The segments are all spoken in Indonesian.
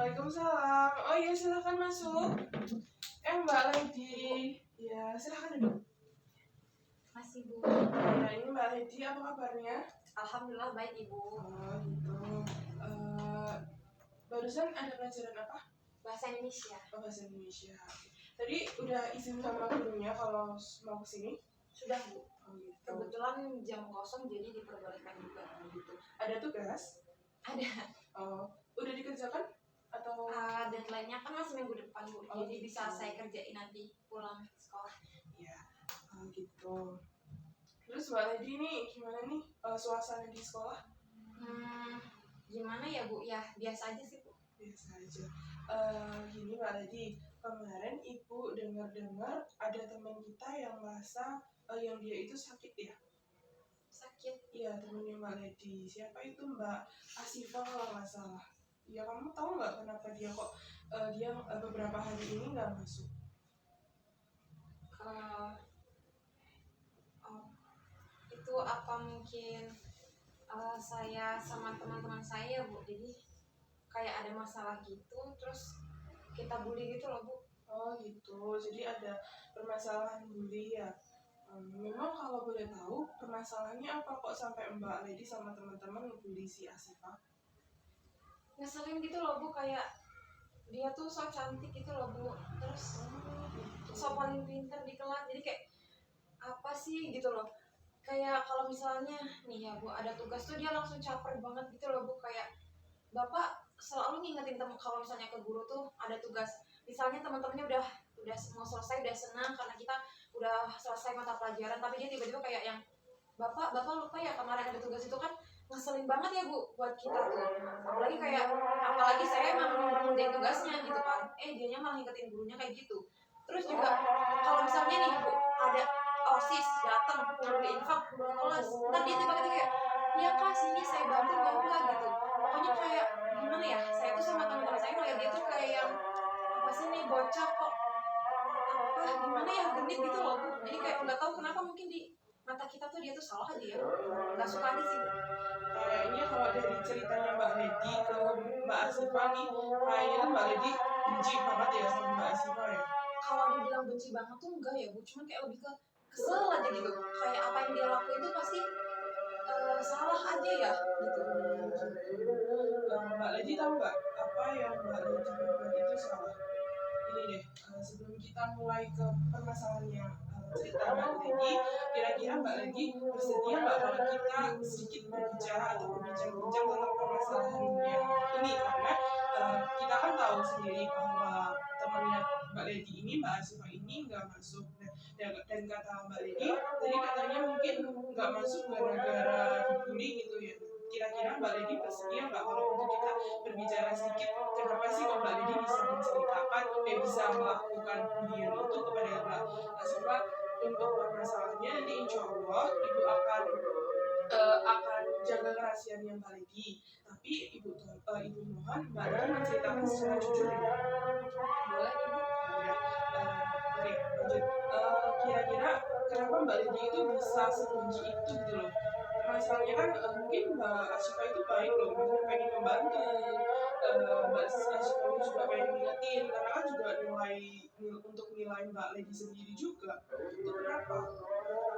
Waalaikumsalam. Oh iya, silakan masuk. Mbak Lady. Ya, silakan duduk. Masih Bu. Ya, ini Mbak Lady, apa kabarnya? Alhamdulillah baik Ibu. Oh gitu. Barusan ada pelajaran apa? Bahasa Indonesia. Oh, bahasa Indonesia. Tadi udah izin sama gurunya kalau mau kesini? Sudah Bu. Oh gitu. Kebetulan jam kosong jadi diperbolehkan juga. Oh gitu. Ada tugas? Ada. Oh, udah dikerjakan? Atau deadline-nya kan masih minggu depan Bu. Oh, jadi gitu. bisa saya kerjain nanti pulang sekolah. Iya. Oh gitu. Terus Mbak Lady ini gimana nih suasana di sekolah? Gimana ya Bu? Ya biasa aja sih Bu. Biasa aja. Gini Mbak Lady, kemarin Ibu dengar-dengar ada teman kita yang merasa yang dia itu sakit ya? Sakit? Iya, temannya Mbak Lady. Siapa itu? Mbak Asifah kalau nggak salah. Ya, kamu tahu nggak kenapa dia kok dia beberapa hari ini nggak masuk? Itu apa mungkin saya sama teman-teman saya Bu, jadi kayak ada masalah gitu, terus kita bully gitu loh Bu. Oh gitu, jadi ada permasalahan bully ya. Memang kalau boleh tahu permasalahannya apa kok sampai Mbak Lady sama teman-teman ngebully si Asifah? Ngeselin gitu loh Bu, kayak dia tuh so cantik gitu loh Bu, terus so paling pintar di kelas, jadi kayak apa sih gitu loh. Kayak kalau misalnya nih ya Bu, ada tugas tuh dia langsung caper banget gitu loh Bu, kayak Bapak selalu ngingetin temen kalau misalnya ke guru tuh ada tugas, misalnya teman-temannya udah mau selesai, udah senang karena kita udah selesai mata pelajaran, tapi dia tiba-tiba kayak yang Bapak lupa ya kemarin ada tugas itu, kan ngeselin banget ya Bu buat kita tuh. Apalagi saya emang ngerjain tugasnya gitu kan, dianya malah ngikutin gurunya kayak gitu. Terus juga kalau misalnya nih Bu, ada OSIS datang nyuruh infak kelas, ntar dia tiba-tiba kayak iya Kak sini saya bantu Bapak gitu. Pokoknya kayak gimana ya, saya tuh sama teman-teman saya ngeliat dia tuh kayak yang apa sih nih bocah kok apa gimana ya, genit gitu loh Bu. Jadi kayak nggak tahu kenapa, mungkin di mata kita tuh dia tuh salah aja ya, nggak suka aja sih Bu. Kayaknya kalau dari ceritanya Mbak Lady ke Mbak Asifah nih, kayaknya kan Mbak Lady benci banget ya sama Mbak Asifah ya? Kalau dibilang benci banget tuh enggak ya Bu, cuma kayak lebih ke kesel aja gitu, kayak apa yang dia lakuin itu pasti salah aja ya gitu. Mbak Lady tahu nggak apa yang Mbak Lady buat itu salah? Ini deh, sebelum kita mulai ke permasalahannya cerita Mbak Lady, kira-kira Mbak Lady bersedia nggak kalau kita sedikit berbicara atau berbincang-bincang tentang permasalahannya ini, karena kita kan tahu sendiri bahwa temannya Mbak Lady ini, Mbak Asifah ini nggak masuk, dan kata Mbak Lady tadi katanya mungkin nggak masuk gara-gara dibully gitu ya. Kira-kira Mbak Lady bersedia nggak kalau untuk kita berbicara sedikit kenapa sih kok Mbak Lady bisa menceritakan bisa melakukan bulian itu kepada Mbak Asifah? Untuk permasalahannya nanti insya Allah Ibu akan jaga kerahasiaannya Mbak Lady, tapi Ibu mohon Mbak Lady menceritakan secara jujur ya. Boleh Ibu. Oke, lanjut. Kira-kira kenapa Mbak Lady itu bisa sebenci itu gitu loh? Masalahnya kan mungkin Mbak Asifah itu baik loh, mungkin pengen membantu, Mbak Asifah juga pengen ngingetin, karena kan juga untuk nilai Mbak Lady sendiri juga. Itu kenapa?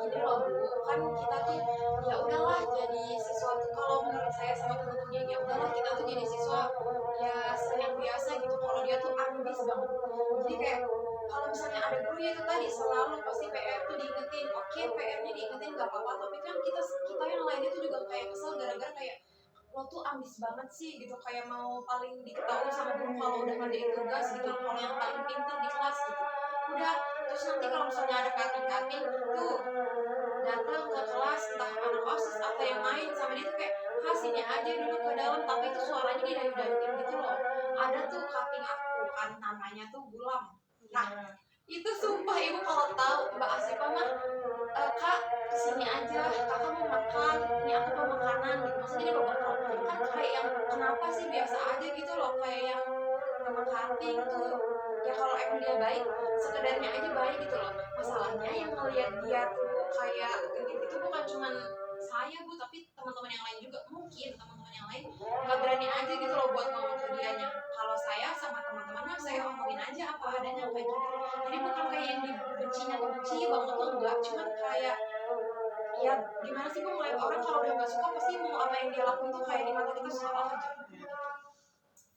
Gini loh Bu, kan kita tuh ya udahlah jadi siswa tuh, kalau menurut saya sama temen-temennya ya udahlah kita tuh jadi siswa ya yang biasa gitu. Kalau dia tuh ambis banget, jadi kayak kalau misalnya ada guru ya itu tadi selalu pasti PR tuh diingetin, oke PR-nya diingetin nggak apa-apa, tapi kan kita yang lainnya tuh juga kayak kesel gara-gara kayak lo tuh ambis banget sih gitu, kayak mau paling diketahui sama guru kalau udah ngerjain tugas gitu, kalau yang paling pintar di kelas gitu. Udah, terus nanti kalau misalnya ada cutting tuh datang ke kelas, entah anak OSIS atau yang main sama dia tuh kayak sini aja duduk ke dalam, tapi itu suaranya didayu-dayuin gitu loh. Ada tuh cutting aku kan, namanya tuh Gulam. Nah itu sumpah Ibu kalau tahu Mbak Asifah mah Kak kesini aja, kakak mau makan, ini aku mau makanan gitu, maksudnya dia bawa bekal kan, kayak yang kenapa sih, biasa aja gitu loh, kayak yang sama cutting tuh ya kalau emang dia baik sekedarnya aja baik gitu loh. Masalahnya yang ngelihat dia tuh kayak genit itu bukan cuman saya Bu, tapi teman-teman yang lain juga mungkin teman-teman yang lain nggak berani aja gitu loh buat ngomong ke dianya. Kalau saya sama teman-teman mah saya omongin aja apa adanya kayak gitu. Jadi bukan kayak yang dibencinya tuh benci banget tuh enggak, cuman kayak ya gimana sih Bu, ngeliat orang kalau udah nggak suka pasti mau apa yang dia lakuin tuh kayak di mata kita salah aja.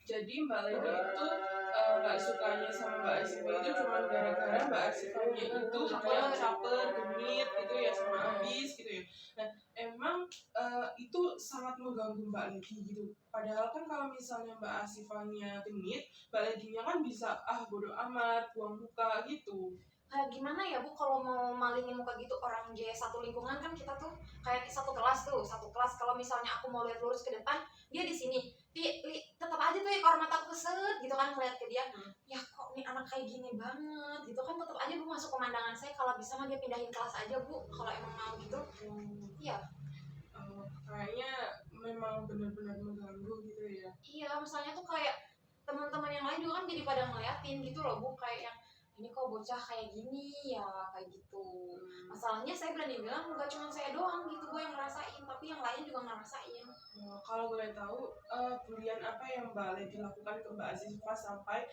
Jadi Mbak Lady itu nggak sukanya sama Mbak Asifa itu cuma gara-gara Mbak Asifanya itu dia caper, genit gitu ya, sama abis gitu ya. Nah emang itu sangat mengganggu Mbak Lady gitu. Padahal kan kalau misalnya Mbak Asifanya genit, Mbak Lady-nya kan bisa bodo amat, buang muka gitu. Kayak gimana ya Bu, kalau mau malingin muka gitu orang satu lingkungan kan kita tuh kayak satu kelas kalau misalnya aku mau lihat lurus ke depan dia di sini tetap aja tuh ya kalau mataku keset gitu kan ngeliat ke dia, ya kok nih anak kayak gini banget gitu kan, tetap aja Bu masuk pemandangan saya. Kalau bisa mah dia pindahin kelas aja Bu kalau emang mau gitu. Iya. Kayaknya memang benar-benar mengganggu gitu ya. Iya, misalnya tuh kayak teman-teman yang lain juga kan jadi pada ngeliatin gitu loh Bu, kayak yang ini kok bocah kayak gini ya, kayak gitu. Masalahnya saya berani bilang nggak cuma saya doang gitu Bu yang ngerasain, tapi yang lain juga ngerasain. Kalau boleh tahu, bulian apa yang Mbak Lady lakukan ke Mbak Asifa sampai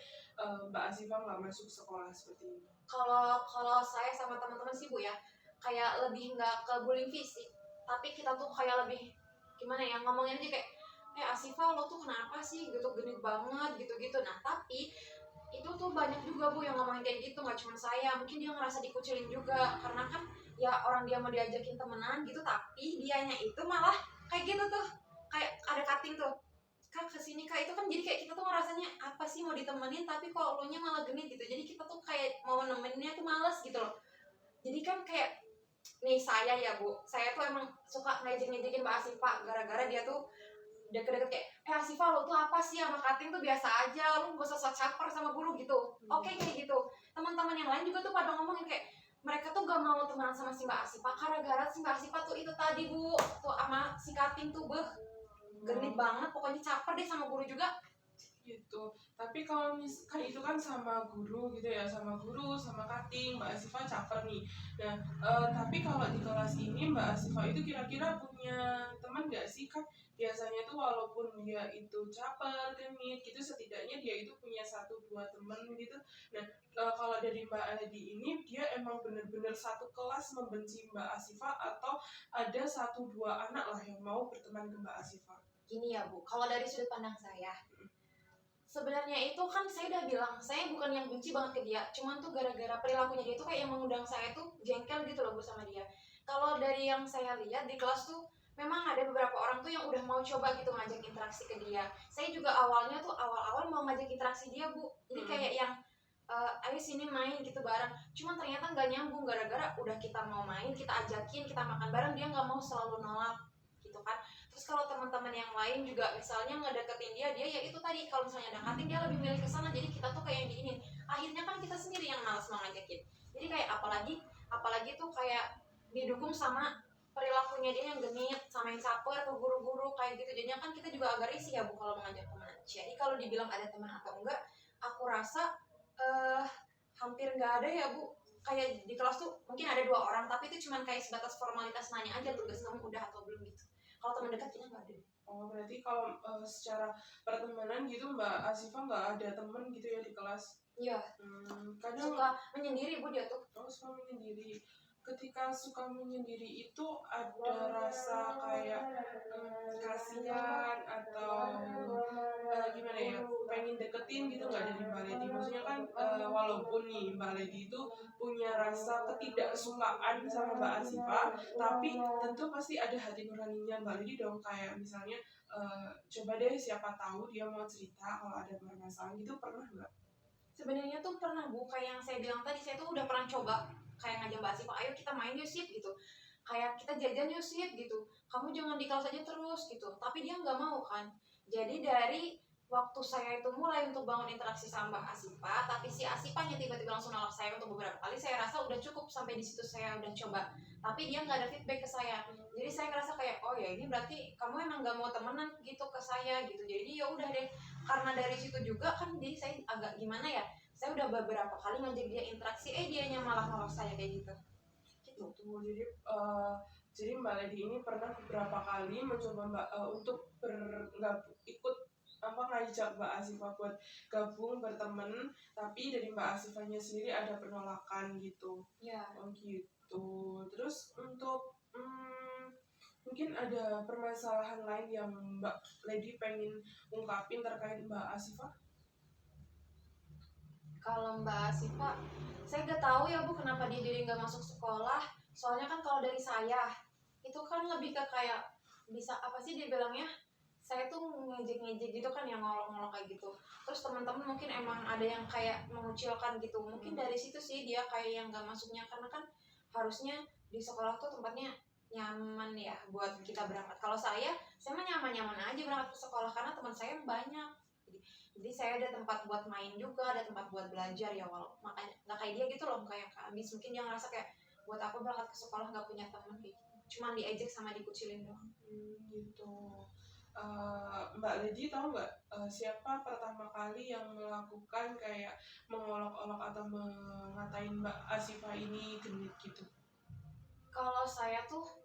Mbak Asifa nggak masuk sekolah seperti ini? Kalau saya sama teman-teman sih Bu ya, kayak lebih nggak ke bullying fisik, tapi kita tuh kayak lebih gimana ya, ngomongin aja kayak Asifa lo tuh kenapa sih gitu, genit banget gitu-gitu. Nah tapi itu tuh banyak juga Bu yang ngomongin kayak gitu, nggak cuma saya, mungkin dia ngerasa dikucilin juga karena kan ya orang dia mau diajakin temenan gitu tapi dianya itu malah kayak gitu tuh, kayak ada cutting tuh, Kak kesini Kak, itu kan jadi kayak kita tuh ngerasanya apa sih mau ditemenin tapi kok lo nya malah genit gitu, jadi kita tuh kayak mau nemeninnya tuh males gitu loh. Jadi kan kayak nih saya ya Bu, saya tuh emang suka ngejek-ngejekin Mbak Asifa gara-gara dia tuh deket-deket kayak Asifa lo tuh apa sih sama cutting tuh biasa aja, lo gak usah sok caper sama guru gitu. Oke kayak gitu. Teman-teman yang lain juga tuh pada ngomongin kayak mereka tuh gak mau temenan sama si Mbak Asifa gara-gara si Mbak Asifa tuh itu tadi Bu, tuh sama si cutting tuh genit banget, pokoknya caper deh sama guru juga. Gitu. Tapi kalau kan itu kan sama guru gitu ya, sama guru, sama cutting, Mbak Asifa caper nih. Nah, tapi kalau di kelas ini Mbak Asifa itu kira-kira punya teman nggak sih? Kan biasanya tuh walaupun dia itu caper, genit gitu, setidaknya dia itu punya 1-2 teman gitu. Nah, kalau dari Mbak Lady ini dia emang benar-benar satu kelas membenci Mbak Asifa atau ada 1-2 anak lah yang mau berteman ke Mbak Asifa? Gini ya Bu, kalau dari sudut pandang saya, sebenarnya itu kan saya udah bilang saya bukan yang benci banget ke dia, cuman tuh gara-gara perilakunya dia tuh kayak yang mengundang saya tuh jengkel gitu loh Bu sama dia. Kalau dari yang saya lihat di kelas tuh memang ada beberapa orang tuh yang udah mau coba gitu ngajak interaksi ke dia. Saya juga awalnya tuh awal-awal mau ngajak interaksi dia Bu, jadi kayak yang ayo sini main gitu bareng, cuman ternyata nggak nyambung gara-gara udah kita mau main, kita ajakin, kita makan bareng, dia nggak mau, selalu nolak gitu kan. Terus kalau teman-teman yang lain juga misalnya ngedeketin dia ya itu tadi kalau misalnya ada cutting dia lebih milih ke sana, jadi kita tuh kayak yang diinin, akhirnya kan kita sendiri yang malas mau ngajakin. Jadi kayak apalagi tuh kayak didukung sama perilakunya dia yang genit sama yang caper ke guru-guru kayak gitu, jadinya kan kita juga agak risih ya Bu kalau mengajak teman. Jadi kalau dibilang ada teman atau enggak, aku rasa hampir nggak ada ya Bu. Kayak di kelas tuh mungkin ada 2 orang tapi itu cuma kayak sebatas formalitas nanya aja tugas kamu udah atau belum gitu. Kalau teman dekat kita nggak ada. Oh, berarti kalau secara pertemanan gitu Mbak Asifa nggak ada temen gitu ya di kelas? Iya. Kadang Suka menyendiri Bu dia tuh. suka menyendiri. Ketika suka menyendiri itu ada rasa kayak kasihan atau gimana ya, pengen deketin gitu nggak dari Mbak Lady? Maksudnya kan walaupun nih Mbak Lady itu punya rasa ketidaksukaan sama Mbak Asifa, tapi tentu pasti ada hati nuraninya Mbak Lady dong, kayak misalnya coba deh siapa tahu dia mau cerita kalau ada permasalahan gitu, pernah nggak? Sebenarnya tuh pernah Bu, kayak yang saya bilang tadi, saya tuh udah pernah coba kayak ngajak Mbak Asifa, ayo kita main yuk Sip gitu, kayak kita jajan yuk Sip gitu, kamu jangan di kelas aja terus gitu, tapi dia nggak mau kan. Jadi dari waktu saya itu mulai untuk bangun interaksi sama Mbak Asifa, tapi si Asifanya tiba-tiba langsung nolak saya untuk beberapa kali, saya rasa udah cukup sampai di situ, saya udah coba tapi dia nggak ada feedback ke saya. Jadi saya ngerasa kayak oh ya ini berarti kamu emang nggak mau temenan gitu ke saya gitu. Jadi ya udah deh, karena dari situ juga kan jadi saya agak gimana ya, saya udah beberapa kali ngajak dia interaksi dianya malah nolak saya kayak gitu. Gitu. Jadi Jadi Mbak Lady ini pernah beberapa kali mencoba untuk nggak ikut ngajak Mbak Asifa buat gabung berteman, tapi dari Mbak Asifanya sendiri ada penolakan gitu. Ya. Oh gitu. Terus untuk mungkin ada permasalahan lain yang Mbak Lady pengen ungkapin terkait Mbak Asifa? Kalau Mbak Asifa, saya nggak tahu ya Bu kenapa dia jadi nggak masuk sekolah. Soalnya kan kalau dari saya itu kan lebih ke kayak bisa apa sih dia bilangnya? Saya tuh ngejek-ngejek gitu kan, yang ngolok-ngolok kayak gitu. Terus teman-teman mungkin emang ada yang kayak mengucilkan gitu. Mungkin dari situ sih dia kayak yang nggak masuknya, karena kan harusnya di sekolah tuh tempatnya nyaman ya buat kita berangkat. Kalau saya mah nyaman-nyaman aja berangkat ke sekolah karena teman saya banyak. Jadi saya ada tempat buat main juga, ada tempat buat belajar ya, walau makanya nggak kayak dia gitu loh, kayak Kak Abis mungkin dia ngerasa kayak buat aku berangkat ke sekolah nggak punya teman gitu, cuman diejek sama dikucilin doang. Gitu. Mbak Lady tahu nggak siapa pertama kali yang melakukan kayak mengolok-olok atau mengatain Mbak Asifa ini genit gitu? Kalau saya tuh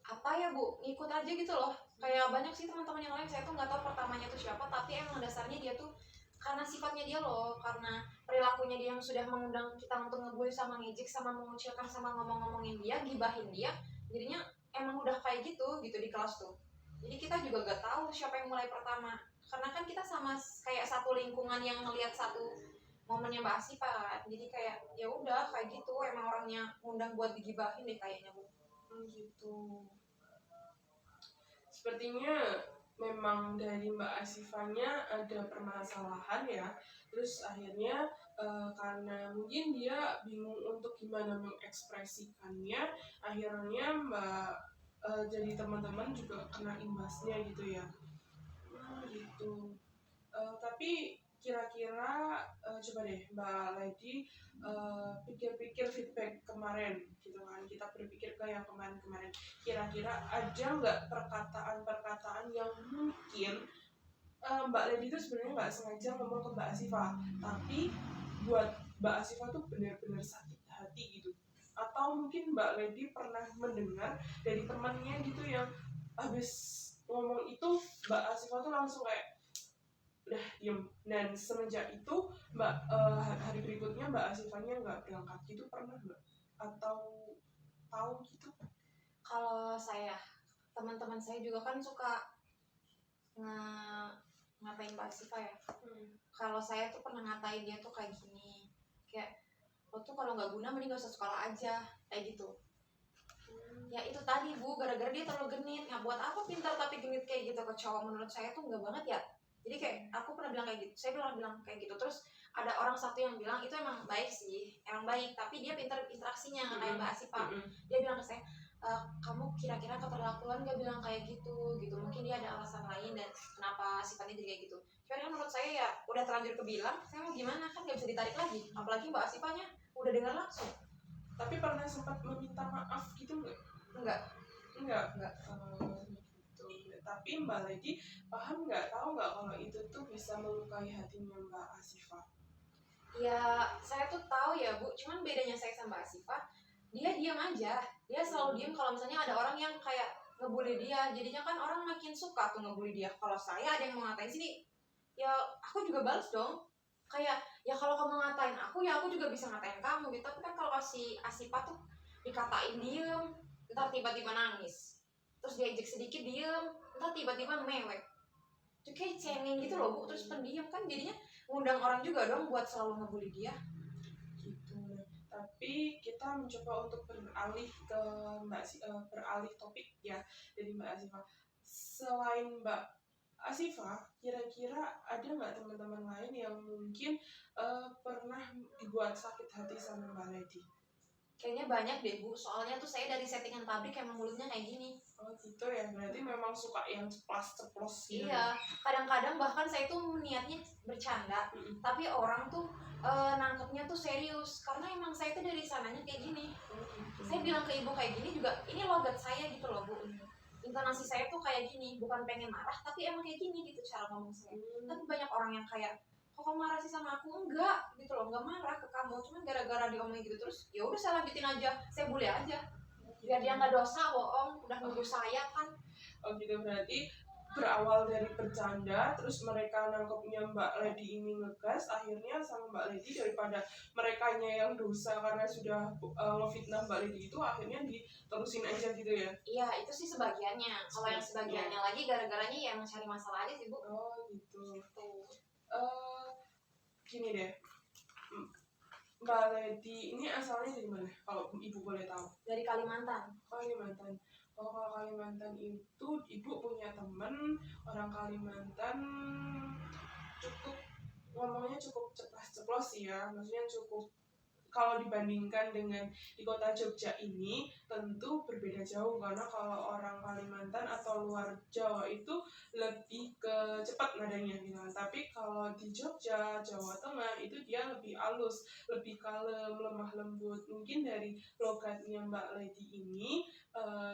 apa ya Bu, ngikut aja gitu loh. Kayak banyak sih teman-teman yang lain, saya tuh nggak tahu pertamanya tuh siapa, tapi emang dasarnya dia tuh karena sifatnya dia loh, karena perilakunya dia yang sudah mengundang kita untuk ngebully sama ngejek sama mengucilkan sama ngomong-ngomongin dia, gibahin dia, jadinya emang udah kayak gitu gitu di kelas tuh. Jadi kita juga gak tahu siapa yang mulai pertama, karena kan kita sama kayak satu lingkungan yang ngelihat satu momennya Mbak Asifa kan. Jadi kayak ya udah kayak gitu, emang orangnya ngundang buat digibahin deh kayaknya Bu. Gitu. Sepertinya memang dari Mbak Asifanya ada permasalahan ya. Terus akhirnya karena mungkin dia bingung untuk gimana mengekspresikannya, akhirnya Mbak jadi teman-teman juga kena imbasnya gitu ya. Gitu. Tapi kira-kira coba deh Mbak Lady pikir-pikir feedback kemarin gitu kan, kita berpikir ke yang kemarin-kemarin, kira-kira ada nggak perkataan-perkataan yang mungkin Mbak Lady itu sebenarnya nggak sengaja ngomong ke Mbak Asifa, tapi buat Mbak Asifa tuh benar-benar sakit hati gitu, atau mungkin Mbak Lady pernah mendengar dari temannya gitu yang habis ngomong itu Mbak Asifa tuh langsung kayak udah diem, dan semenjak itu hari berikutnya Mbak Asifanya nggak berangkat gitu, pernah nggak atau tahu gitu? Kalau saya, teman-teman saya juga kan suka ngatain Mbak Asifa ya. Kalau saya tuh pernah ngatain dia tuh kayak gini, kayak lo tuh kalau nggak guna mending gak usah sekolah aja, kayak gitu. Ya itu tadi Bu, gara-gara dia terlalu genit. Nggak buat apa pintar tapi genit kayak gitu ke cowok, menurut saya tuh nggak banget ya. Jadi kayak aku pernah bilang kayak gitu, saya bilang kayak gitu. Terus ada orang satu yang bilang itu emang baik sih, emang baik, tapi dia pintar interaksinya nggak kayak Mbak Asifa. Dia bilang ke saya, kamu kira-kira keterlaluan gak bilang kayak gitu gitu, mungkin dia ada alasan lain dan kenapa sifatnya jadi kayak gitu. Cuman kan menurut saya ya udah terlanjur kebilang, saya mau gimana, kan gak bisa ditarik lagi, apalagi Mbak Asifanya udah dengar langsung. Tapi pernah sempat meminta maaf gitu nggak? Enggak. Gitu. Tapi Mbak Lady paham nggak, tahu nggak kalau itu tuh bisa melukai hatinya Mbak Asifa? Ya saya tuh tahu ya Bu, cuman bedanya saya sama Mbak Asifa, dia diam aja, dia selalu diam kalau misalnya ada orang yang kayak ngebully dia, jadinya kan orang makin suka tuh ngebully dia. Kalau saya ada yang mau ngatain sini, ya aku juga balas dong, kayak ya kalau kamu ngatain aku ya aku juga bisa ngatain kamu gitu. Tapi kan kalau si Asifa tuh dikatain diem, ntar tiba-tiba nangis, terus diajak sedikit diem, ntar tiba-tiba mewek, itu kayak cengeng gitu loh Bu. Terus pendiam kan jadinya ngundang orang juga dong buat selalu ngebully dia Gitu. Tapi kita mencoba untuk beralih ke beralih topik ya, dari Mbak Asifa. Selain Mbak Asifa, kira-kira ada nggak teman-teman lain yang mungkin pernah dibuat sakit hati sama Mbak Lady? kayaknya banyak deh Bu, soalnya tuh saya dari settingan pabrik emang mulutnya kayak gini. Oh gitu ya, berarti memang suka yang ceplas-ceplos gitu. Iya, kadang-kadang bahkan saya tuh niatnya bercanda, tapi orang tuh nangkepnya tuh serius, karena emang saya tuh dari sananya kayak gini. Saya bilang ke ibu kayak gini juga, ini logat saya gitu loh Bu. Intonasi saya tuh kayak gini, bukan pengen marah, tapi emang kayak gini gitu cara ngomong saya. Tapi banyak orang yang kayak, kok kamu marah sih sama aku? Enggak gitu loh, enggak marah ke kamu, cuman gara-gara diomongin gitu terus, ya udah saya lanjutin aja, saya bully aja. biar dia nggak dosa bohong udah nuduh saya kan. Oh gitu, berarti berawal dari bercanda, terus mereka nangkepnya Mbak Lady ini ngegas, akhirnya sama Mbak Lady daripada merekanya yang dosa karena sudah ngefitnah Mbak Lady itu, akhirnya diterusin aja gitu ya? Iya itu sih sebagiannya, kalau yang sebagiannya lagi gara-garanya ya mencari masalah aja sih Bu. Oh gitu. Gitu. Gini deh, Mbak Lady ini asalnya dari mana? Kalau ibu boleh tahu? Dari Kalimantan. Kalimantan. Oh, kalau Kalimantan itu ibu punya temen orang Kalimantan, cukup ngomongnya cukup ceplas-ceplos sih ya, maksudnya cukup, kalau dibandingkan dengan di kota Jogja ini tentu berbeda jauh, karena kalau orang Kalimantan atau luar Jawa itu lebih ke cepat nadanya gitu kan. Tapi kalau di Jogja, Jawa Tengah itu dia lebih halus, lebih kalem, lemah lembut. Mungkin dari logatnya Mbak Lady ini,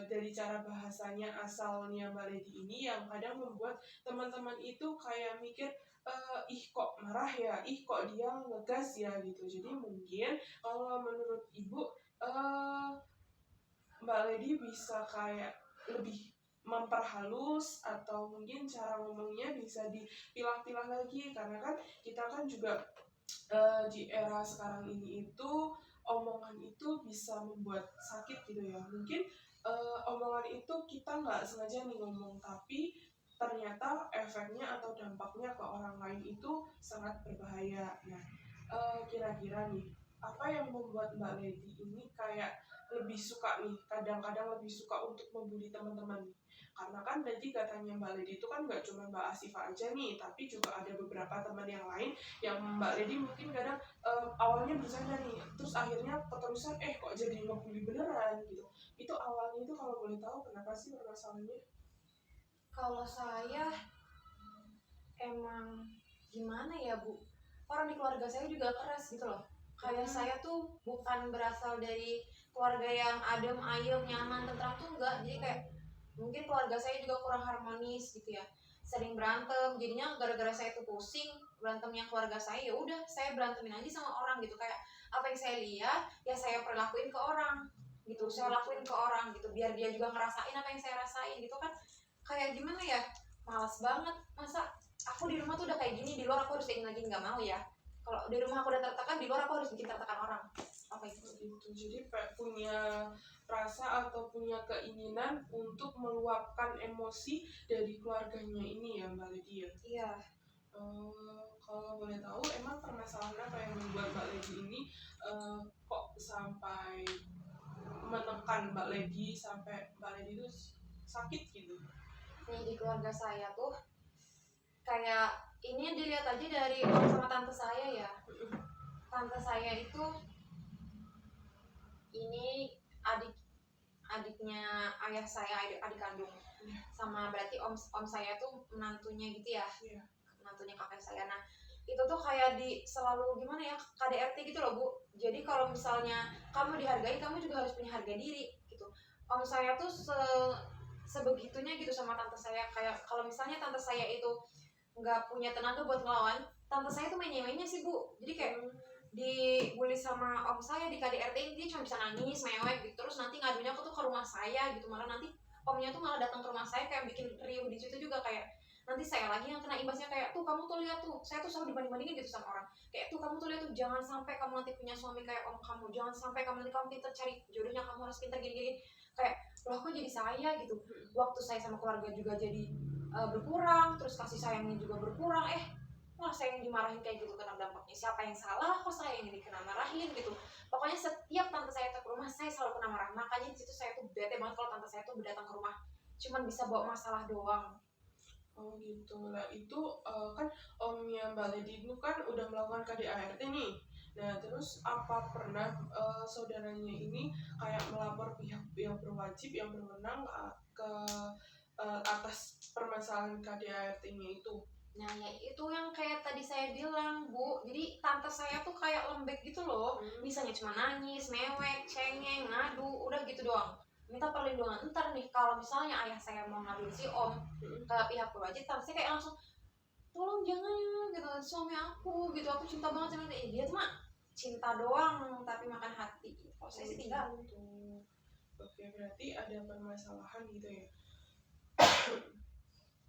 dari cara bahasanya asalnya Mbak Lady ini yang kadang membuat teman-teman itu kayak mikir, ih kok marah ya, ih kok dia ngegas ya gitu. Jadi mungkin kalau menurut ibu, Mbak Lady bisa kayak lebih memperhalus, atau mungkin cara ngomongnya bisa dipilah-pilah lagi, karena kan kita kan juga di era sekarang ini itu omongan itu bisa membuat sakit gitu ya. Mungkin omongan itu kita nggak sengaja nih ngomong, tapi ternyata efeknya atau dampaknya ke orang lain itu sangat berbahaya. Nah, kira-kira nih, apa yang membuat Mbak Lady ini kayak lebih suka nih, kadang-kadang lebih suka untuk membuli teman-teman nih? Karena kan tadi katanya Mbak Lady itu kan nggak cuma Mbak Asifa aja nih, tapi juga ada beberapa teman yang lain yang Mbak Lady mungkin kadang awalnya bercanda nih, terus akhirnya keterusan kok jadi ngebully beneran gitu. Itu awalnya itu kalau boleh tahu kenapa sih permasalahannya? Kalau saya emang gimana ya Bu, orang di keluarga saya juga keras gitu loh. Kayak saya tuh bukan berasal dari keluarga yang adem ayem nyaman tentram tuh enggak, jadi kayak mungkin keluarga saya juga kurang harmonis gitu ya, sering berantem. Jadinya gara-gara saya tuh pusing berantemnya keluarga saya, ya udah saya berantemin aja sama orang gitu. Kayak apa yang saya lihat ya saya perlakuin ke orang gitu, saya lakuin ke orang gitu biar dia juga ngerasain apa yang saya rasain gitu kan. Kayak gimana ya, malas banget, masa aku di rumah tuh udah kayak gini, di luar aku harus kayak gini lagi, nggak mau ya. Kalau di rumah aku udah tertekan, di luar aku harus bikin tertekan orang. Apa itu? Gitu. Jadi punya rasa atau punya keinginan untuk meluapkan emosi dari keluarganya ini ya Mbak Lady ya? Iya. Kalau boleh tahu, emang permasalahan apa yang membuat Mbak Lady ini kok sampai menekan Mbak Lady sampai Mbak Lady itu sakit gitu? Nih di keluarga saya tuh kayak ini dilihat aja dari om sama tante saya ya. Tante saya itu ini adiknya ayah saya, adik kandung. Sama berarti om saya tuh menantunya gitu ya. Menantunya kakek saya. Nah itu tuh kayak selalu gimana ya, KDRT gitu loh Bu. Jadi kalau misalnya kamu dihargai, kamu juga harus punya harga diri gitu. Om saya tuh sebegitunya gitu sama tante saya. Kayak kalau misalnya tante saya itu nggak punya tenaga buat ngelawan, tante saya tuh main-mainnya sih Bu. Jadi kayak dibully sama om saya di KDRT ini, dia cuma bisa nangis, mewek gitu. Terus nanti ngadunya aku tuh ke rumah saya gitu. Malah nanti omnya tuh malah datang ke rumah saya kayak bikin riuh di situ juga, kayak nanti saya lagi yang kena imbasnya. Kayak tuh kamu tuh lihat tuh, saya tuh selalu dibanding-bandingin gitu sama orang. Kayak tuh kamu tuh lihat tuh, jangan sampai kamu nanti punya suami kayak om kamu, jangan sampai kamu nanti pinter cari jodohnya, kamu harus pinter gini-gini. Kayak loh kok jadi saya gitu, waktu saya sama keluarga juga jadi berkurang, terus kasih sayangnya juga berkurang. Wah saya yang dimarahin kayak gitu, kena dampaknya siapa yang salah, kok saya yang kena marahin gitu. Pokoknya setiap tante saya ke rumah saya selalu kena marah. Makanya di situ saya tuh bete banget kalau tante saya tuh datang ke rumah cuman bisa bawa masalah doang. Oh gitu. Nah itu kan omnya Mbak Lady itu kan udah melakukan KDART nih. Nah terus apa pernah saudaranya ini kayak melapor pihak yang berwajib, yang berwenang ke atas permasalahan KDART-nya itu? Nah ya itu yang kayak tadi saya bilang Bu, jadi tante saya tuh kayak lembek gitu loh. Misalnya cuma nangis, mewek, cengeng, ngadu, udah gitu doang, minta perlindungan. Ntar nih kalau misalnya ayah saya mau ngaduin si om ke pihak berwajib, tante saya kayak langsung tolong jangan ya gitu, suami aku gitu, aku cinta banget sama dia. Dia cuma cinta doang tapi makan hati. Kalau saya sih tinggal. Oke, berarti ada permasalahan gitu ya.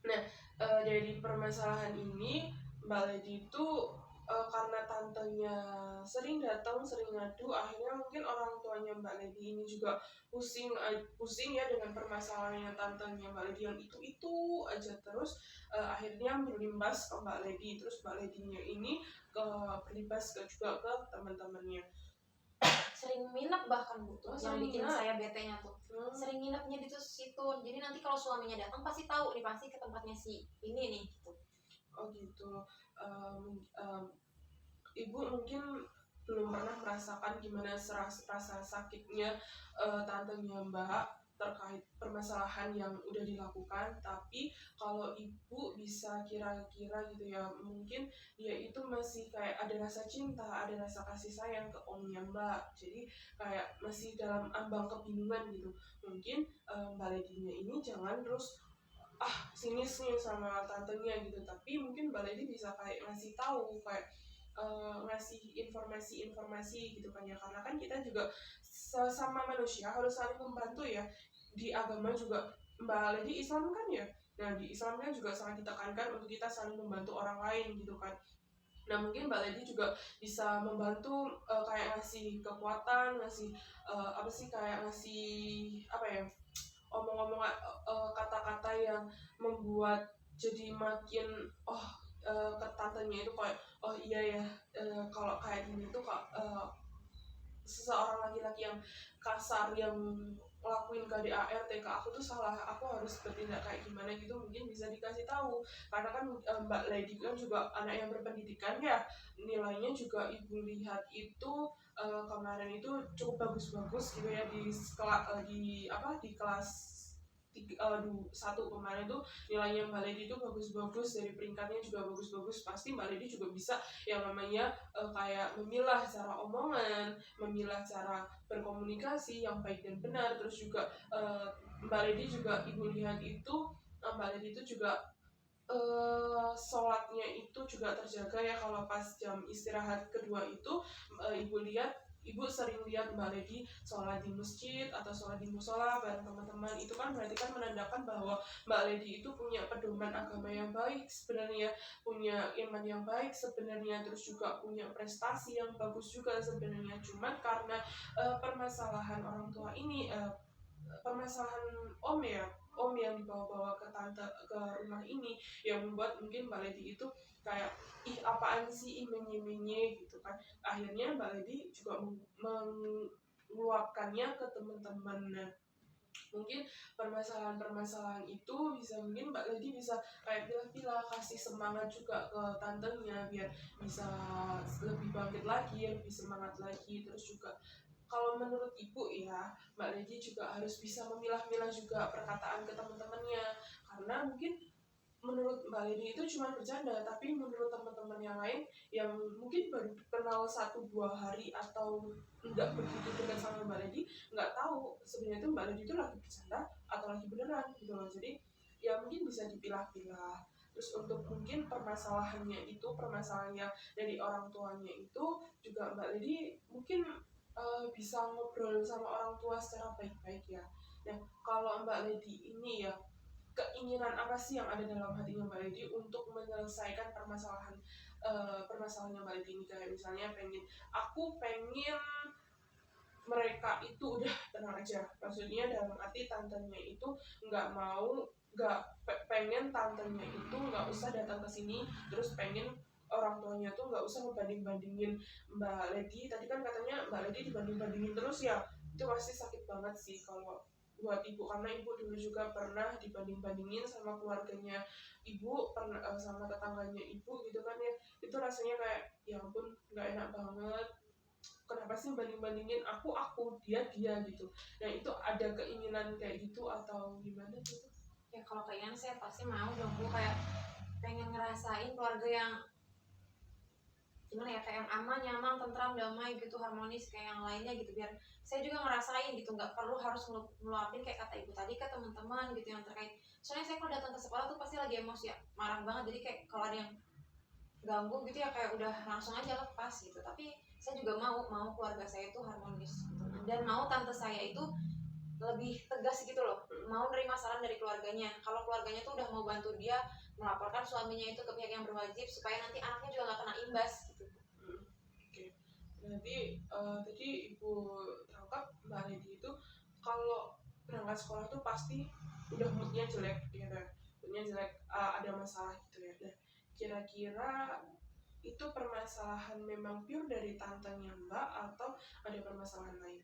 Nah, dari permasalahan ini Mbak Lady itu karena tantenya sering datang, sering ngadu, akhirnya mungkin orang tuanya Mbak Lady ini juga pusing ya dengan permasalahannya tantenya Mbak Lady yang itu aja terus, akhirnya berimbas ke Mbak Lady, terus Mbak Lady-nya ini berimbas juga ke teman-temannya. Sering nginep bahkan Bu tuh, yang Sering bikin nginep. saya bete-nya tuh. Sering nginepnya di situ. Jadi nanti kalau suaminya datang pasti tahu nih, pasti ke tempatnya si ini nih gitu. Oh gitu. Ibu mungkin belum pernah merasakan gimana rasa sakitnya tantenya Mbak terkait permasalahan yang udah dilakukan, tapi kalau ibu bisa kira-kira gitu ya, mungkin dia itu masih kayak ada rasa cinta, ada rasa kasih sayang ke omnya Mbak, jadi kayak masih dalam ambang kebingungan gitu. Mungkin Mbak Lady-nya ini jangan terus sinis nih sama tantenya gitu, tapi mungkin Mbak Lady bisa kayak ngasih tahu, kayak ngasih informasi-informasi gitu kan ya, karena kan kita juga sesama manusia harus saling membantu ya. Di agama juga Mbak Lady Islam kan ya, nah di Islam kan juga sangat ditekankan untuk kita saling membantu orang lain gitu kan. Nah mungkin Mbak Lady juga bisa membantu, kayak ngasih kekuatan, ngasih kayak ngasih apa ya, omong-omong kata-kata yang membuat jadi makin ke tantenya itu kayak oh iya ya, kalau kayak gini tuh seseorang laki-laki yang kasar yang ngelakuin KDART ke aku tuh salah, aku harus bertindak kayak gimana gitu, mungkin bisa dikasih tahu. Karena kan Mbak Lady kan juga anak yang berpendidikan ya, nilainya juga ibu lihat itu kemarin itu cukup bagus-bagus gitu ya di di kelas 1 kemarin tuh nilainya Mbak Lady itu bagus-bagus, dari peringkatnya juga bagus-bagus. Pasti Mbak Lady juga bisa yang namanya kayak memilah cara omongan, memilah cara berkomunikasi yang baik dan benar. Terus juga Mbak Lady juga ibu lihat itu Mbak Lady itu juga sholatnya itu juga terjaga ya. Kalau pas jam istirahat kedua itu ibu sering lihat Mbak Lady sholat di masjid atau sholat di musola bareng teman-teman. Itu kan berarti kan menandakan bahwa Mbak Lady itu punya pedoman agama yang baik sebenarnya, punya iman yang baik sebenarnya, terus juga punya prestasi yang bagus juga sebenarnya. Cuman karena permasalahan orang tua ini, permasalahan om yang dibawa-bawa ke rumah ini, yang membuat mungkin Mbak Lady itu kayak apaan sih menye-menye gitu kan. Akhirnya Mbak Lady juga meluapkannya ke teman-teman. Nah, mungkin permasalahan-permasalahan itu mungkin Mbak Lady bisa kayak pilih-pilih, kasih semangat juga ke tantenya biar bisa lebih bangkit lagi, lebih semangat lagi. Terus juga kalau menurut ibu ya, Mbak Lady juga harus bisa memilah-milah juga perkataan ke teman-temannya, karena mungkin menurut Mbak Lady itu cuma bercanda, tapi menurut teman-teman yang lain yang mungkin baru kenal 1-2 hari atau nggak begitu dekat sama Mbak Lady, nggak tahu sebenarnya itu Mbak Lady itu lagi bercanda atau lagi beneran gitu loh. Jadi ya mungkin bisa dipilah-pilah. Terus untuk mungkin permasalahannya itu, permasalahannya dari orang tuanya itu juga Mbak Lady mungkin bisa ngobrol sama orang tua secara baik-baik ya. Nah kalau Mbak Lady ini ya, keinginan apa sih yang ada dalam hatinya Mbak Lady untuk menyelesaikan permasalahannya Mbak Lady ini? Kayak misalnya aku pengen mereka itu udah tenang aja, maksudnya dalam arti tantenya itu pengen tantenya itu nggak usah datang ke sini, terus pengen orang tuanya tuh nggak usah ngebanding-bandingin Mbak Lady. Tadi kan katanya Mbak Lady dibanding-bandingin terus ya, itu pasti sakit banget sih kalau buat ibu, karena ibu dulu juga pernah dibanding-bandingin sama keluarganya ibu, pernah sama tetangganya ibu gitu kan ya. Itu rasanya kayak ya ampun, nggak enak banget, kenapa sih banding-bandingin aku dia gitu. Nah itu ada keinginan kayak gitu atau gimana gitu? Ya kalau keinginan saya pasti mau dong Bu, kayak pengen ngerasain keluarga yang gimana ya, kayak yang aman, nyaman, tentram, damai gitu, harmonis kayak yang lainnya gitu, biar saya juga ngerasain gitu, nggak perlu harus ngeluapin kayak kata ibu tadi ke teman-teman gitu yang terkait. Soalnya saya kalau datang ke sekolah tuh pasti lagi emosi ya, marah banget, jadi kayak kalau ada yang ganggu gitu ya kayak udah langsung aja lepas gitu. Tapi saya juga mau keluarga saya itu harmonis gitu, dan mau tante saya itu lebih tegas gitu loh, mau nerima saran dari keluarganya. Kalau keluarganya tuh udah mau bantu dia melaporkan suaminya itu ke pihak yang berwajib supaya nanti anaknya juga nggak kena imbas gitu. Oke. Berarti tadi Ibu tangkap Mbak Lady itu kalau berangkat sekolah tuh pasti udah moodnya jelek gitu ya. Moodnya jelek, ada masalah gitu ya. Nah, kira-kira itu permasalahan memang pure dari tantenya Mbak atau ada permasalahan lain?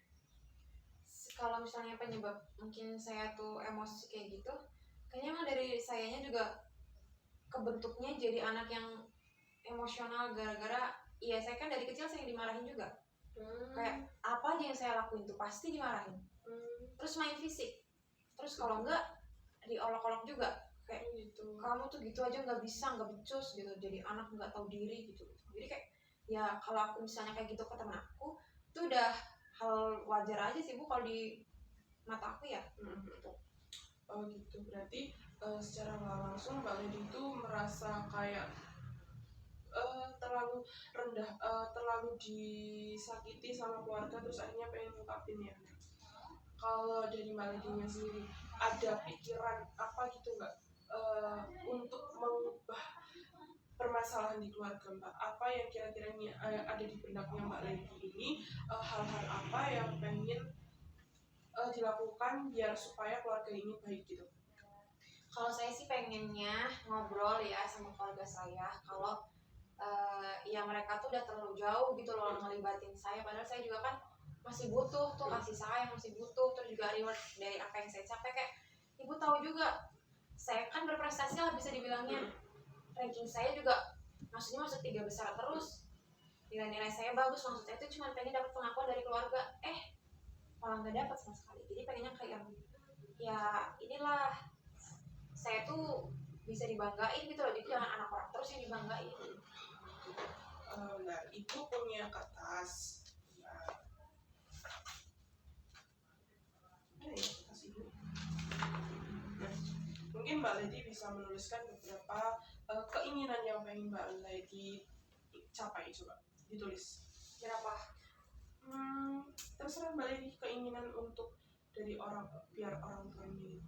Kalau misalnya penyebab mungkin saya tuh emosi kayak gitu, kayaknya emang dari sayanya juga kebentuknya jadi anak yang emosional gara-gara iya saya kan dari kecil saya dimarahin juga. Kayak apa aja yang saya lakuin tuh pasti dimarahin. Terus main fisik. Terus kalau enggak diolok-olok juga. Kayak Gitu. kamu tuh gitu aja nggak bisa, nggak becus gitu. Jadi anak nggak tahu diri gitu. Jadi kayak ya kalau aku misalnya kayak gitu ke teman aku, itu udah hal wajar aja sih Bu kalau di mata aku ya. Gitu. Oh gitu, berarti secara nggak langsung Mbak Lady itu merasa kayak terlalu rendah, terlalu disakiti sama keluarga terus akhirnya pengen ngungkapin ya. Kalau dari Mbak Lady-nya sendiri ada pikiran apa gitu nggak untuk mengubah permasalahan di keluarga Mbak? Apa yang kira-kira ada di benaknya Mbak Lady ini, hal-hal apa yang pengen dilakukan biar supaya keluarga ini baik gitu? Kalau saya sih pengennya ngobrol ya sama keluarga saya. Kalau ya mereka tuh udah terlalu jauh gitu loh ngelibatin saya. Padahal saya juga kan masih butuh tuh kasih sayang, masih butuh terus juga reward dari apa yang saya capai. Kayak ibu tahu juga, saya kan berprestasi lah bisa dibilangnya. Ranking saya juga maksudnya masuk 3 besar terus. Nilai-nilai saya bagus, maksud saya itu cuma pengen dapat pengakuan dari keluarga. Malah nggak dapat sama sekali. Jadi pengennya kayak ya inilah saya tuh bisa dibanggain gitu loh. Jadi jangan anak orang terus yang dibanggain. Nah, itu punya kertas. Nah, kertas ibu. Nah, mungkin Mbak Lady bisa menuliskan beberapa keinginan yang pengen Mbak Lady capai, coba ditulis. Berapa? Terserah Mbak Lady keinginan untuk dari orang biar orang tua ini.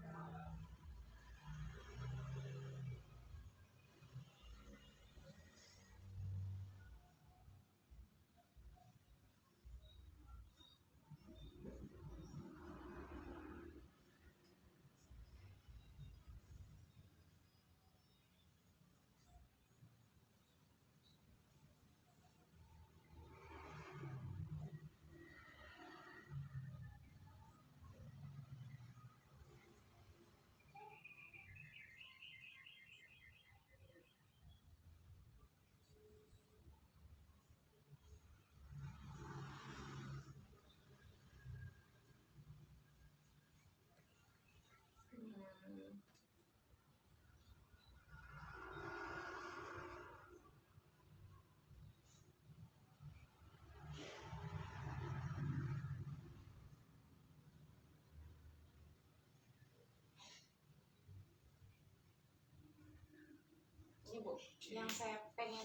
Ibu, yang saya pengen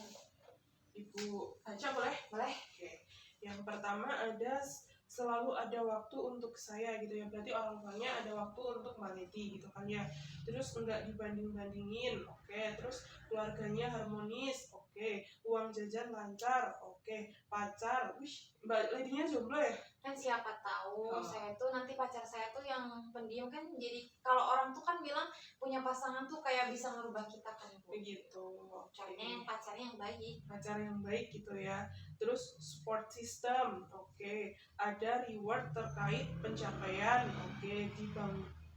Ibu baca boleh? boleh. Oke. Yang pertama ada selalu ada waktu untuk saya gitu ya. Berarti orang tuanya ada waktu untuk Mbak Lady gitu kan ya. Terus enggak dibanding-bandingin. Oke. Terus keluarganya harmonis. Oke. Uang jajan lancar. Oke. Pacar. Wih, Mbak Lady-nya jomblo ya? Kan siapa tahu Oh. saya tuh nanti pacar saya tuh yang pendiam kan. Jadi kalau orang tuh kan bilang punya pasangan tuh kayak bisa merubah kita kan Bu. Begitu. Caranya yang pacarnya yang baik. Pacar yang baik gitu ya. Terus support system. Oke. Ada reward terkait pencapaian. Oke.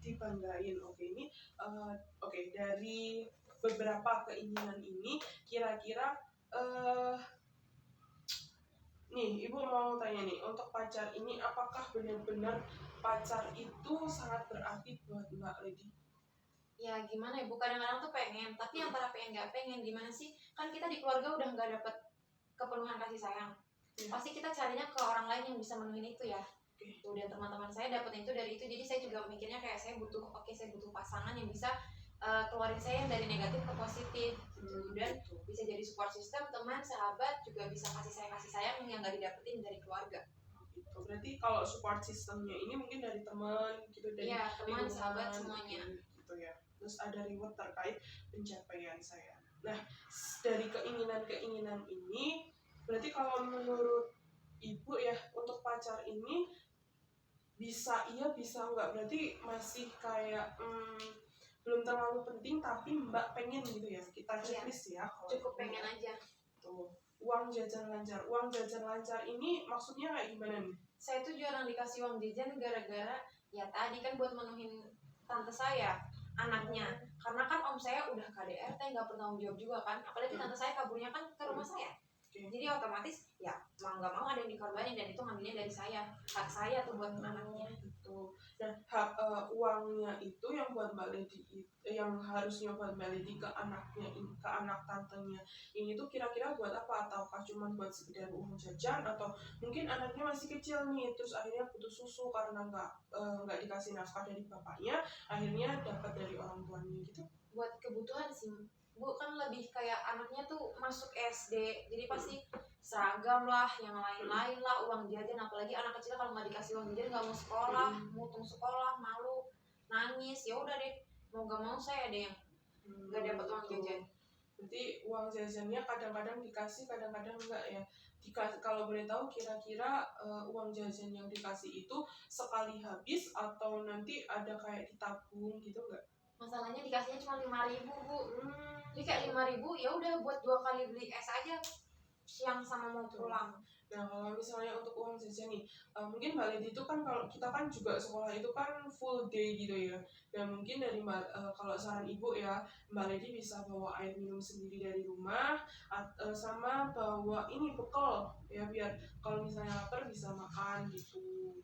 Dibanggain. Oke. Ini oke, dari beberapa keinginan ini kira-kira nih Ibu mau tanya nih, untuk pacar ini apakah benar-benar pacar itu sangat berarti buat Mbak Lady? Ya gimana ya Bu, kadang-kadang tuh pengen, tapi antara pengen nggak pengen gimana sih, kan kita di keluarga udah nggak dapet kepenuhan kasih sayang. Pasti kita carinya ke orang lain yang bisa menuhin itu ya. Tuh, dan teman-teman saya dapat itu dari itu. Jadi saya juga mikirnya kayak saya butuh saya butuh pasangan yang bisa keluarin saya yang dari negatif ke positif gitu. Dan bisa jadi support system, teman, sahabat, juga bisa kasih sayang yang nggak didapetin dari keluarga. gitu. Berarti kalau support sistemnya ini mungkin dari teman gitu, dari Iya, teman, lingkungan, sahabat, semuanya. gitu ya. Terus ada reward terkait pencapaian saya. Nah, dari keinginan-keinginan ini, berarti kalau menurut ibu ya, untuk pacar ini bisa iya bisa enggak, berarti masih kayak belum terlalu penting tapi mbak pengen gitu ya, kita checklist ya kalau Cukup ini pengen ya. aja. Tuh, uang jajan lancar ini maksudnya kayak gimana nih? Saya tuh jarang dikasih uang jajan gara-gara ya tadi kan buat menuhin tante saya, anaknya. Karena kan om saya udah KDRT, nggak bertanggung jawab juga kan. Apalagi tante saya kaburnya kan ke rumah saya. Jadi otomatis ya mau nggak mau ada yang dikorbanin, dan itu ngambilnya dari saya. Hak saya tuh buat anaknya. Gitu. Dan hak uangnya itu yang buat Mbak Lady yang harusnya buat Mbak Lady ke anaknya, ke anak tantenya ini tuh kira-kira buat apa? Ataukah cuma buat sekedar uang jajan, atau mungkin anaknya masih kecil nih, terus akhirnya butuh susu karena nggak dikasih nafkah dari bapaknya, akhirnya dapat dari orang tuanya gitu. Buat kebutuhan sih Bu, kan lebih kayak anaknya tuh masuk SD, jadi pasti seragam lah, yang lain-lain lah, uang jajan. Apalagi anak kecil kalau nggak dikasih uang jajan nggak mau sekolah, mutung sekolah, malu, nangis. Ya udah deh, mau nggak mau saya ada yang nggak dapat uang jajan. Berarti uang jajannya kadang-kadang dikasih, kadang-kadang enggak ya. Kalau boleh tahu kira-kira uang jajan yang dikasih itu sekali habis atau nanti ada kayak ditabung gitu enggak? Masalahnya dikasihnya cuma 5.000 Bu. Jadi kayak 5.000 ya udah buat 2 kali beli es aja siang sama mau pulang. Nah, kalau misalnya untuk uang jajan nih, mungkin Mbak Lady itu kan, kalau kita kan juga sekolah itu kan full day gitu ya. Dan mungkin dari kalau saran ibu ya, Mbak Lady bisa bawa air minum sendiri dari rumah, sama bawa ini bekal ya, biar kalau misalnya lapar bisa makan gitu.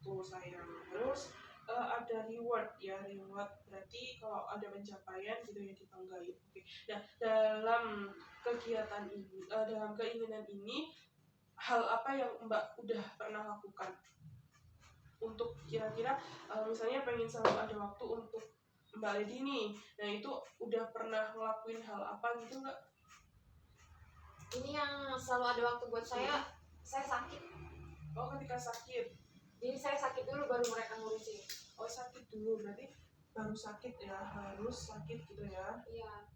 Tuh sayang. Terus ada reward ya, reward berarti kalau ada pencapaian gitu ya dibanggain. Oke. Nah, dalam kegiatan ini, dalam keinginan ini, hal apa yang Mbak udah pernah lakukan untuk kira-kira misalnya pengen selalu ada waktu untuk Mbak Lady nih, nah itu udah pernah ngelakuin hal apa gitu nggak? Ini yang selalu ada waktu buat saya sakit. Oh, ketika sakit. Jadi saya sakit dulu baru mereka ngurusin. Oh, sakit dulu, berarti baru sakit ya, harus sakit gitu ya. Iya.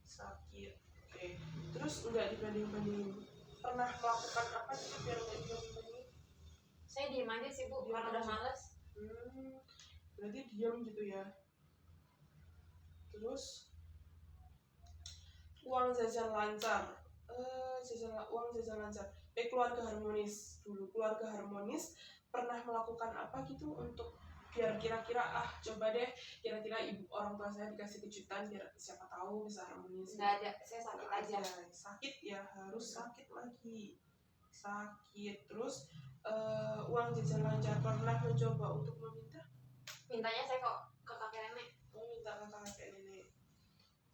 Sakit. Oke. Terus nggak dibanding-bandingin, pernah melakukan apa gitu biar nggak dibanding-bandingin? Saya diem aja sih Bu, karena udah males. Berarti diam gitu ya. Terus uang jajan lancar, uang jajan lancar. Keluarga harmonis dulu. Keluarga harmonis pernah melakukan apa gitu untuk biar kira-kira coba deh kira-kira ibu orang tua saya dikasih kejutan biar siapa tahu bisa harmonis. Nggak ada, saya sakit aja. Sakit ya, harus sakit lagi. Sakit. Terus uang jajan lancar, pernah mencoba untuk meminta? Mintanya saya kok ke kakek nenek. Oh, minta ke kakek nenek.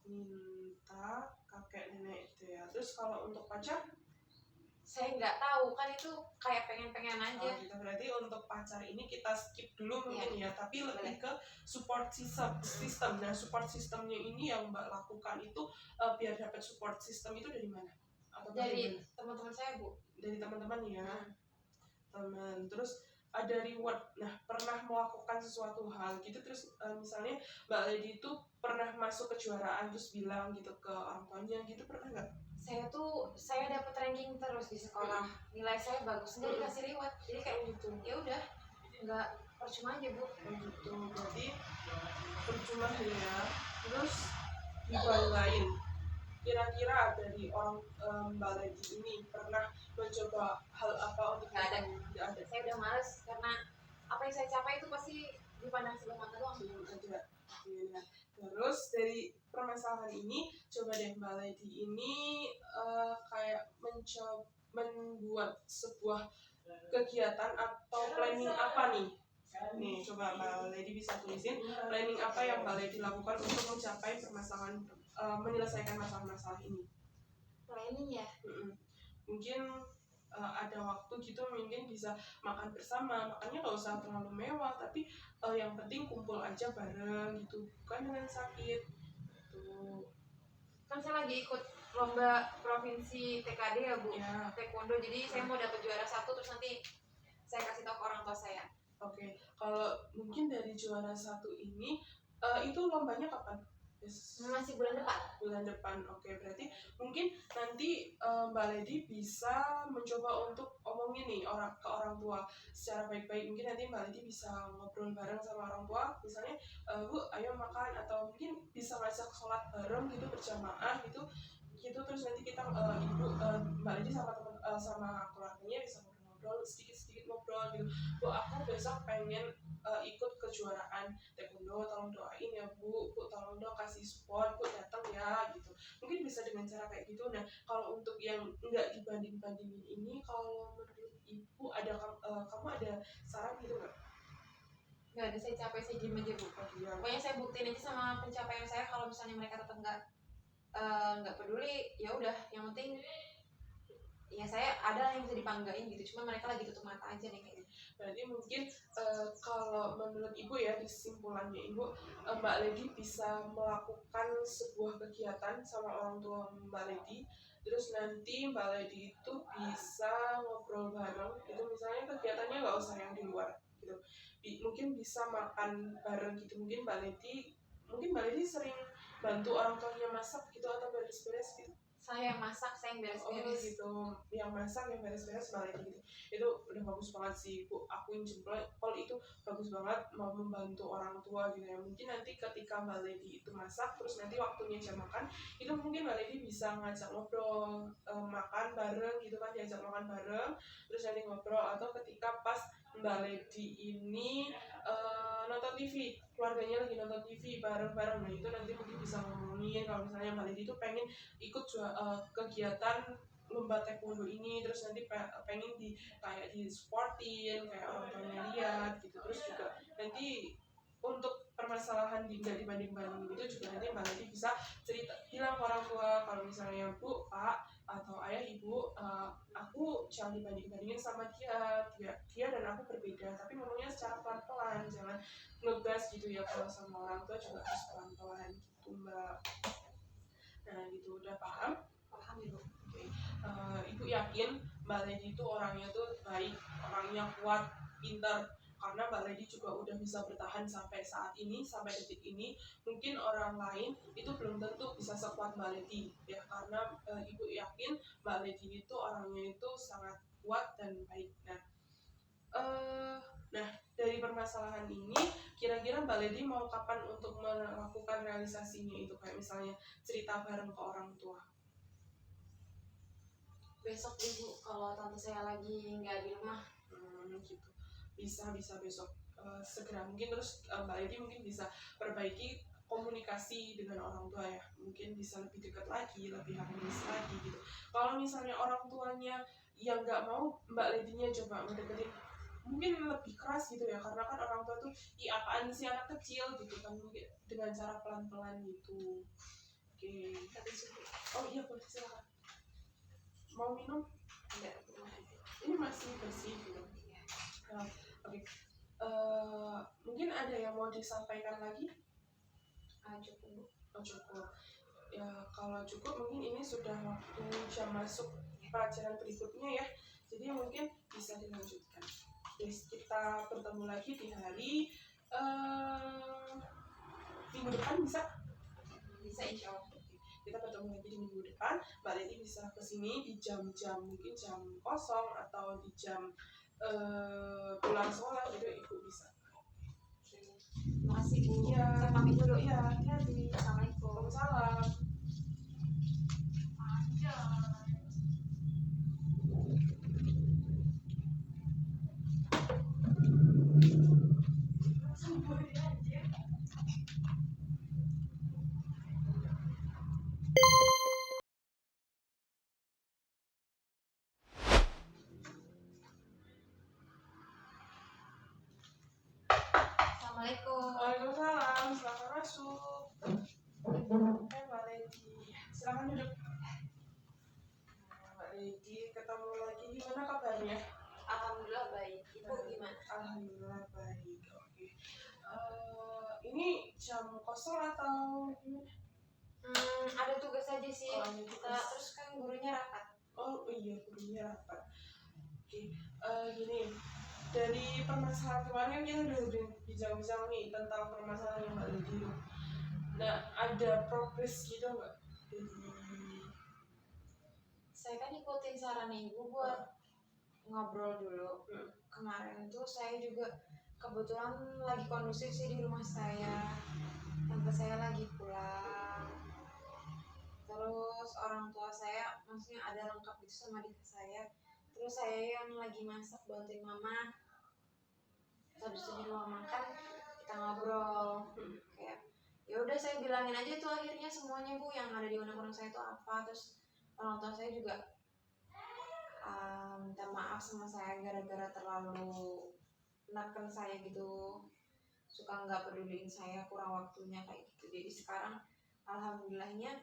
Minta kakek nenek gitu ya. Terus kalau untuk pacar? Saya nggak tahu, kan itu kayak pengen-pengen aja. Oh, gitu. Berarti untuk pacar ini kita skip dulu mungkin ya, tapi lebih ke support system. Nah, support systemnya ini yang Mbak lakukan itu biar dapat support system itu dari mana? Atau dari teman-teman saya Bu. Dari teman-teman ya. Teman. Terus ada reward. Nah, pernah melakukan sesuatu hal gitu, terus misalnya Mbak Lady itu pernah masuk kejuaraan terus bilang gitu ke orang tuanya gitu, pernah nggak? Saya dapat ranking terus di sekolah, nilai saya bagus, nggak dikasih reward. Jadi kayak gitu, ya udah nggak, percuma aja Bu. Gitu, berarti percuma ya. Terus dibanggain, kira-kira dari orang Mbak Lady ini pernah mencoba hal apa untuk Nggak ada. Nggak ada. Saya udah males karena apa yang saya capai itu pasti dipandang sebelah mata doang. Ada. Ya. Terus dari permasalahan ini, coba deh Mbak Lady ini kayak mencoba membuat sebuah kegiatan atau planning apa nih? Nih, coba Mbak Lady bisa tulisin planning apa yang Mbak Lady lakukan untuk mencapai permasalahan, menyelesaikan masalah-masalah ini. Planning ya? Mungkin ada waktu gitu, mungkin bisa makan bersama, makannya nggak usah terlalu mewah, tapi yang penting kumpul aja bareng gitu, bukan dengan sakit gitu. Kan saya lagi ikut lomba provinsi TKD ya Bu, Ya. taekwondo, jadi saya mau dapat juara 1 terus nanti saya kasih tahu ke orang tua saya. Oke, kalau mungkin dari juara 1 ini itu lombanya kapan? Masih bulan depan. Bulan depan. Oke, berarti mungkin nanti Mbak Lady bisa mencoba untuk omongin nih ke orang tua secara baik-baik. Mungkin nanti Mbak Lady bisa ngobrol bareng sama orang tua, misalnya Bu, ayo makan, atau mungkin bisa ngajak sholat bareng gitu berjamaah gitu. Terus nanti kita Mbak Lady sama teman sama keluarganya bisa ngobrol sedikit-sedikit ngobrol gitu. Bu, aku besok pengen ikut kejuaraan taekwondo, tolong doain ya Bu tolong dong kasih support, Bu datang ya gitu. Mungkin bisa dengan cara kayak gitu. Nah, kalau untuk yang nggak dibanding-bandingin ini, kalau menurut Ibu kamu ada saran gitu nggak? Nggak ada, saya capek, saya diem aja Bu. Pokoknya saya buktiin aja sama pencapaian saya, kalau misalnya mereka tetap nggak peduli, ya udah, yang penting ya saya ada yang bisa dibanggain gitu, cuma mereka lagi tutup mata aja deh kayaknya. Berarti mungkin kalau menurut Ibu ya, kesimpulannya Ibu, Mbak Lady bisa melakukan sebuah kegiatan sama orang tua Mbak Lady, terus nanti Mbak Lady itu bisa ngobrol bareng, itu misalnya kegiatannya nggak usah yang di luar gitu, mungkin bisa makan bareng gitu. Mungkin Mbak Lady sering bantu orang tuanya masak gitu atau beres-beres gitu. Saya yang masak, saya yang beres-beres. Oh gitu, yang masak, yang beres-beres Mbak Lady gitu. Itu udah bagus banget sih Bu, aku yang jempol kalau itu bagus banget, mau membantu orang tua gitu ya. Mungkin nanti ketika Mbak Lady itu masak, terus nanti waktunya jam makan, itu mungkin Mbak Lady bisa ngajak ngobrol, makan bareng gitu kan, diajak makan bareng, terus nanti ngobrol. Atau ketika pas Mbak Lady ini nonton TV, keluarganya lagi nonton TV bareng-bareng, nah itu nanti mungkin bisa ngomongin kalau misalnya Mbak Lady itu pengen ikut kegiatan lomba taekwondo ini, terus nanti pengen kayak di sportin kayak orang tuanya lihat gitu. Terus juga nanti untuk permasalahan nggak dibanding-banding itu juga nanti Mbak Lady bisa bilang ke orang tua kalau misalnya Bu, Pak, atau Ayah, Ibu, aku jangan dibanding-bandingin sama dia dan aku berbeda, tapi ngomongnya secara pelan-pelan, jangan ngegas gitu ya. Kalau sama orang tua juga harus pelan-pelan gitu Mbak. Nah gitu, udah paham? Paham Ibu. Oke. Ibu yakin Mbak Lady itu orangnya tuh baik, orangnya kuat, pintar, karena Mbak Lady juga udah bisa bertahan sampai saat ini, sampai detik ini. Mungkin orang lain itu belum tentu bisa sekuat Mbak Lady ya, karena Ibu yakin Mbak Lady itu orangnya itu sangat kuat dan baik. Nah, dari permasalahan ini, kira-kira Mbak Lady mau kapan untuk melakukan realisasinya itu, kayak misalnya cerita bareng ke orang tua? Besok Ibu, kalau tante saya lagi nggak di rumah. Gitu. Bisa besok segera mungkin. Terus Mbak Lady mungkin bisa perbaiki komunikasi dengan orang tua ya, mungkin bisa lebih dekat lagi, lebih harmonis lagi gitu. Kalau misalnya orang tuanya yang nggak mau Mbak Lady-nya coba ngedeketin, mungkin lebih keras gitu ya, karena kan orang tua tuh apaan sih anak kecil gitu kan, mungkin dengan cara pelan-pelan gitu. Oke. Oh iya, boleh, silakan. Mau minum? Enggak. Ini masih bersih gitu. Oke. Mungkin ada yang mau disampaikan lagi? Cukup. Oh, cukup. Ya, kalau cukup mungkin ini sudah waktu jam masuk pelajaran berikutnya ya. Jadi mungkin bisa dilanjutkan. Yes, kita bertemu lagi di hari minggu depan, bisa? Bisa insya Allah. Kita bertemu lagi di minggu depan. Mbak Lady bisa kesini di jam-jam mungkin jam kosong atau di jam pulang sekolah gitu, Ibu bisa. Terima kasih Bu. Iya. Saya pamit dulu. Iya, hati-hati. Assalamualaikum. Waalaikumsalam. Assalamualaikum. Waalaikumsalam, selamat masuk. Mbak Lady, silakan duduk. Mbak Lady, ketemu lagi. Gimana kabarnya? Alhamdulillah baik. Ibu gimana? Alhamdulillah baik. Oke. Ini jam kosong atau gimana? Ada tugas aja sih. Oh, ada tugas. Terus kan gurunya rapat. Oh iya, gurunya rapat. Oke. Gini, dari permasalahan kemarin kan kita udah bincang-bincang nih tentang permasalahan yang Mbak Lady. Nah, ada progres gitu nggak? Saya kan ikutin saran ibu buat ngobrol dulu. Kemarin tuh saya juga kebetulan lagi kondusif sih di rumah saya. Tante saya lagi pulang. Terus orang tua saya maksudnya ada lengkap itu sama adik saya. Terus saya yang lagi masak bantuin mama. Habis itu di ruang makan kita ngobrol. Kayak ya udah saya bilangin aja tuh akhirnya semuanya Bu yang ada di undang-undang saya itu apa. Terus orang tua saya juga minta maaf sama saya gara-gara terlalu neken saya gitu, suka nggak peduliin saya, kurang waktunya kayak gitu. Jadi sekarang alhamdulillahnya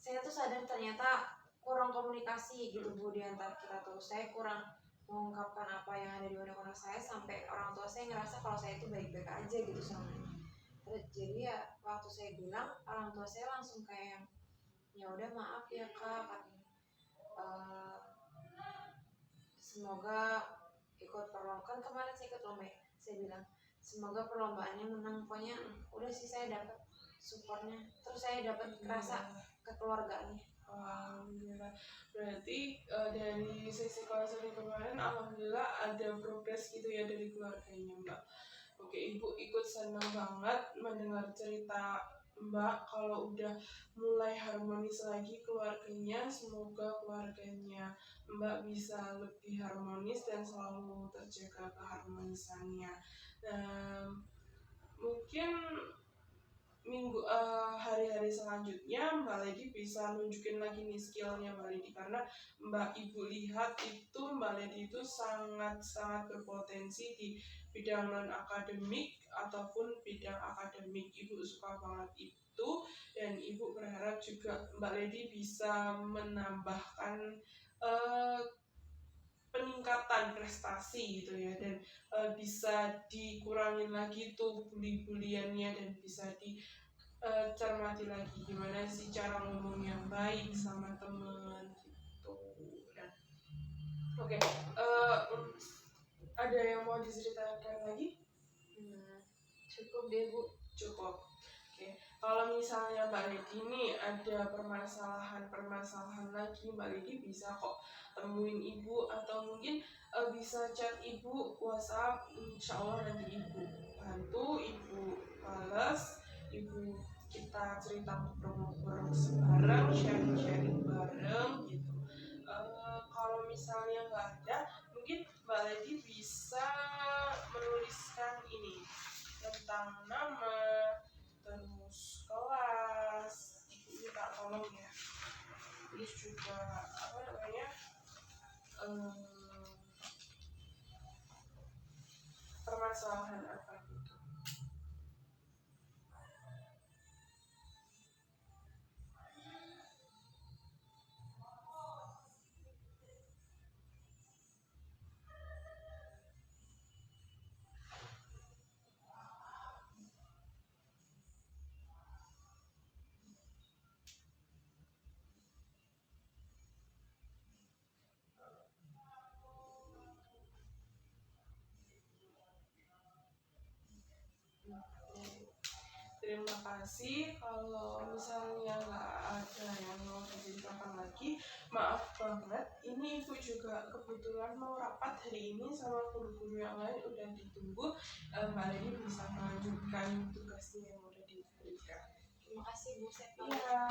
saya tuh sadar ternyata kurang komunikasi gitu Bu di antara kita tuh. Saya kurang mengungkapkan apa yang ada di benak saya sampai orang tua saya ngerasa kalau saya itu baik-baik aja gitu sama ini. Terus jadi ya waktu saya bilang orang tua saya langsung kayak ya udah maaf ya Kak, katanya. Semoga ikut perlombaan, kan kemarin saya ikut lomba, saya bilang semoga perlombaannya menang. Pokoknya udah sih saya dapat supportnya, terus saya dapat kerasa kekeluargaannya. Alhamdulillah. Berarti dari sesi konseling kemarin alhamdulillah ada progres gitu ya dari keluarganya Mbak. Oke, Ibu ikut senang banget mendengar cerita Mbak kalau udah mulai harmonis lagi keluarganya. Semoga keluarganya Mbak bisa lebih harmonis dan selalu terjaga keharmonisannya. Mungkin hari-hari selanjutnya Mbak Lady bisa nunjukin lagi nih skillnya Mbak Lady, karena Mbak Ibu lihat itu Mbak Lady itu sangat-sangat berpotensi di bidang non akademik ataupun bidang akademik. Ibu suka banget itu dan Ibu berharap juga Mbak Lady bisa menambahkan peningkatan prestasi gitu ya, dan bisa dikurangin lagi tuh bully-buliannya dan bisa cermati lagi gimana sih cara ngomong yang baik sama temen gitu. Dan oke, ada yang mau diceritakan lagi? Cukup deh Bu. Cukup. Oke, kalau misalnya Mbak Lady nih ada permasalahan lagi, Mbak Lady bisa kok temuin Ibu atau mungkin bisa chat Ibu WhatsApp. Insya Allah nanti Ibu bantu, Ibu balas, Ibu kita cerita ngobrol bareng, sharing bareng gitu. Kalau misalnya nggak ada, mungkin Mbak Lady bisa menuliskan ini tentang nama, terus kelas, Ibu minta tolong ya. Terus juga apa namanya, permasalahan apa gitu. Terima kasih. Kalau misalnya nggak ada yang mau diceritakan lagi, maaf banget. Ini Ibu juga kebetulan mau rapat hari ini sama guru-guru yang lain, udah ditunggu. Mbak Lady bisa melanjutkan tugasnya yang udah diberikan. Terima kasih Bu. Iya.